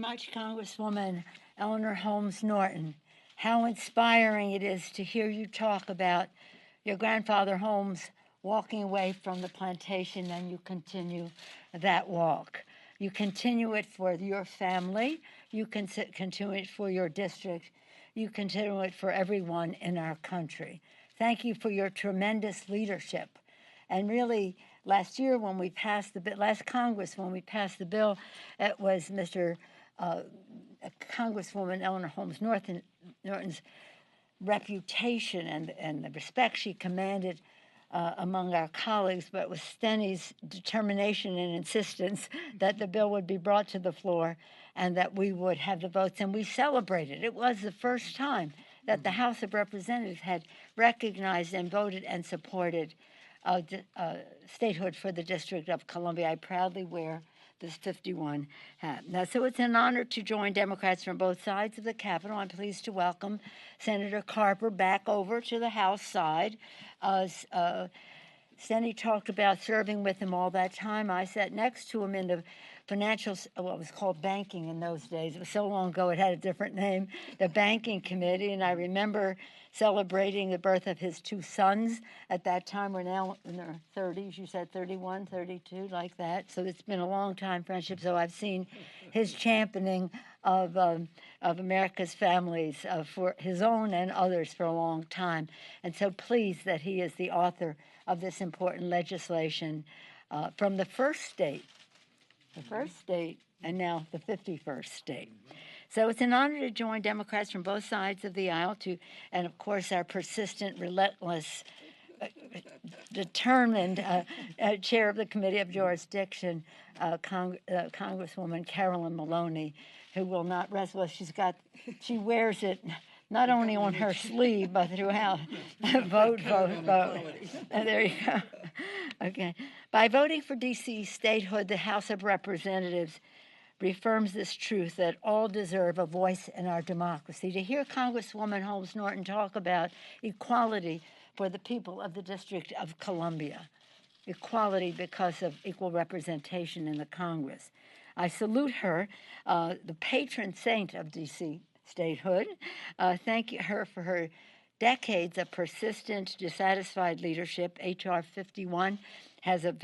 much, Congresswoman Eleanor Holmes Norton. How inspiring it is to hear you talk about your grandfather Holmes walking away from the plantation, and you continue that walk. You continue it for your family. You continue it for your district. You continue it for everyone in our country. Thank you for your tremendous leadership. And really, last year when we passed the bill, last Congress when we passed the bill, it was Congresswoman Eleanor Holmes Norton's reputation and the respect she commanded among our colleagues, but with Steny's determination and insistence that the bill would be brought to the floor and that we would have the votes. And we celebrated. It was the first time that the House of Representatives had recognized and voted and supported statehood for the District of Columbia. I proudly wear this 51 hat. Now, so it's an honor to join Democrats from both sides of the Capitol. I'm pleased to welcome Senator Carper back over to the House side. Steny talked about serving with him all that time. I sat next to him in the financial, what was called banking in those days. It was so long ago it had a different name, the Banking Committee, and I remember celebrating the birth of his two sons. At that time, we're now in their 30s. You said 31, 32, like that. So it's been a long time friendship. So I've seen his championing of America's families for his own and others for a long time. And so pleased that he is the author of this important legislation from the first state, and now the 51st state. So it's an honor to join Democrats from both sides of the aisle and of course our persistent, relentless, determined chair of the Committee of Jurisdiction, Congresswoman Carolyn Maloney, who will not rest. Well, she wears it not only on her sleeve, but throughout. Vote. And there you go. Okay. By voting for D.C. statehood, the House of Representatives reaffirms this truth that all deserve a voice in our democracy. To hear Congresswoman Holmes Norton talk about equality for the people of the District of Columbia, equality because of equal representation in the Congress. I salute her, the patron saint of D.C. statehood. Thank her for her decades of persistent, dissatisfied leadership. H.R. 51 has a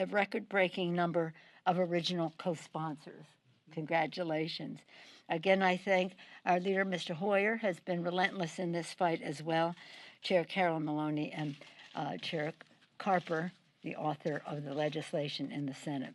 record-breaking number of original co-sponsors. Congratulations. Again, I thank our leader, Mr. Hoyer, has been relentless in this fight as well, Chair Carol Maloney and Chair Carper, the author of the legislation in the Senate.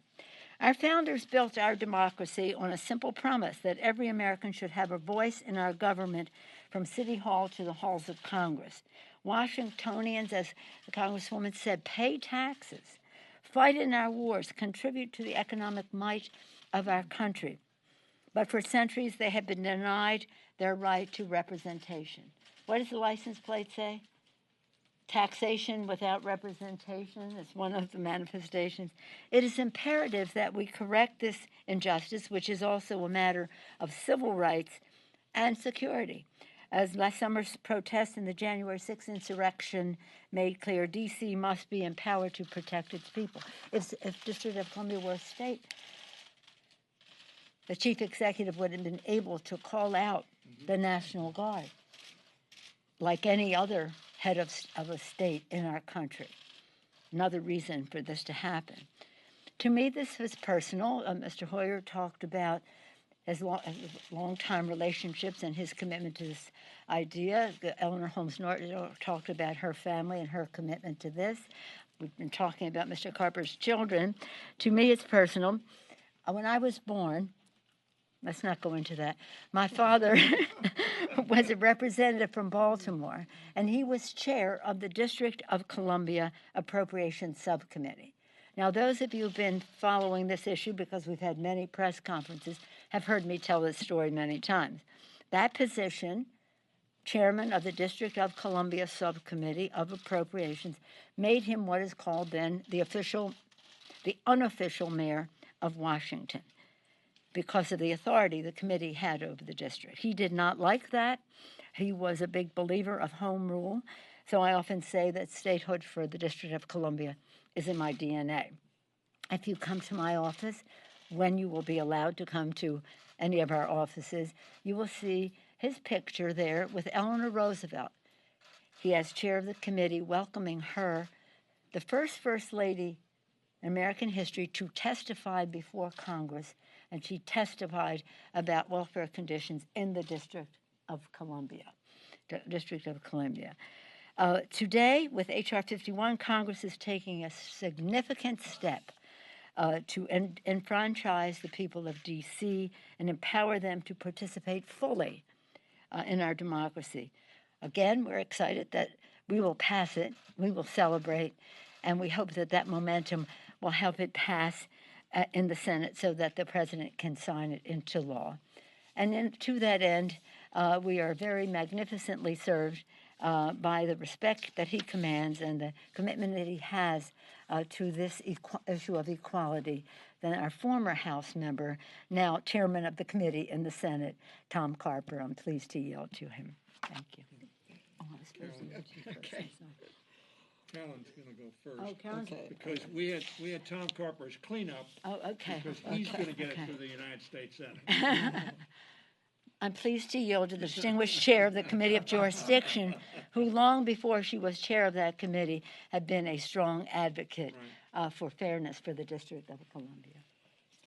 Our founders built our democracy on a simple promise that every American should have a voice in our government from City Hall to the halls of Congress. Washingtonians, as the Congresswoman said, pay taxes, fight in our wars, contribute to the economic might of our country. But for centuries, they have been denied their right to representation. What does the license plate say? Taxation without representation is one of the manifestations. It is imperative that we correct this injustice, which is also a matter of civil rights and security. As last summer's protests in the January 6th insurrection made clear, D.C. must be empowered to protect its people. If District of Columbia were a state, the chief executive would have been able to call out the National Guard like any other head of a state in our country. Another reason for this to happen. To me, this was personal. Mr. Hoyer talked about his long-time relationships and his commitment to this idea. Eleanor Holmes Norton talked about her family and her commitment to this. We've been talking about Mr. Carper's children. To me, it's personal. When I was born, let's not go into that. My father was a representative from Baltimore, and he was chair of the District of Columbia Appropriations Subcommittee. Now, those of you who've been following this issue, because we've had many press conferences, have heard me tell this story many times. That position, chairman of the District of Columbia Subcommittee of Appropriations, made him what is called then the unofficial mayor of Washington, because of the authority the committee had over the district. He did not like that. He was a big believer of home rule. So I often say that statehood for the District of Columbia is in my DNA. If you come to my office, when you will be allowed to come to any of our offices, you will see his picture there with Eleanor Roosevelt. He, as chair of the committee, welcoming her, the first Lady in American history to testify before Congress, and she testified about welfare conditions in the District of Columbia. Today, with H.R. 51, Congress is taking a significant step to enfranchise the people of D.C. and empower them to participate fully in our democracy. Again, we're excited that we will pass it, we will celebrate, and we hope that that momentum will help it pass in the Senate so that the president can sign it into law. And then to that end, we are very magnificently served by the respect that he commands and the commitment that he has to this issue of equality than our former House member, now chairman of the committee in the Senate, Tom Carper. I'm pleased to yield to him. Thank you. Oh, I was supposed to go to you first. Okay. Callan's going to go first. Oh, Callan's. Because we had Tom Carper's cleanup. Oh, okay. Because he's going to get it through the United States Senate. I'm pleased to yield to the distinguished chair of the Committee of Jurisdiction, who long before she was chair of that committee had been a strong advocate for fairness for the District of Columbia.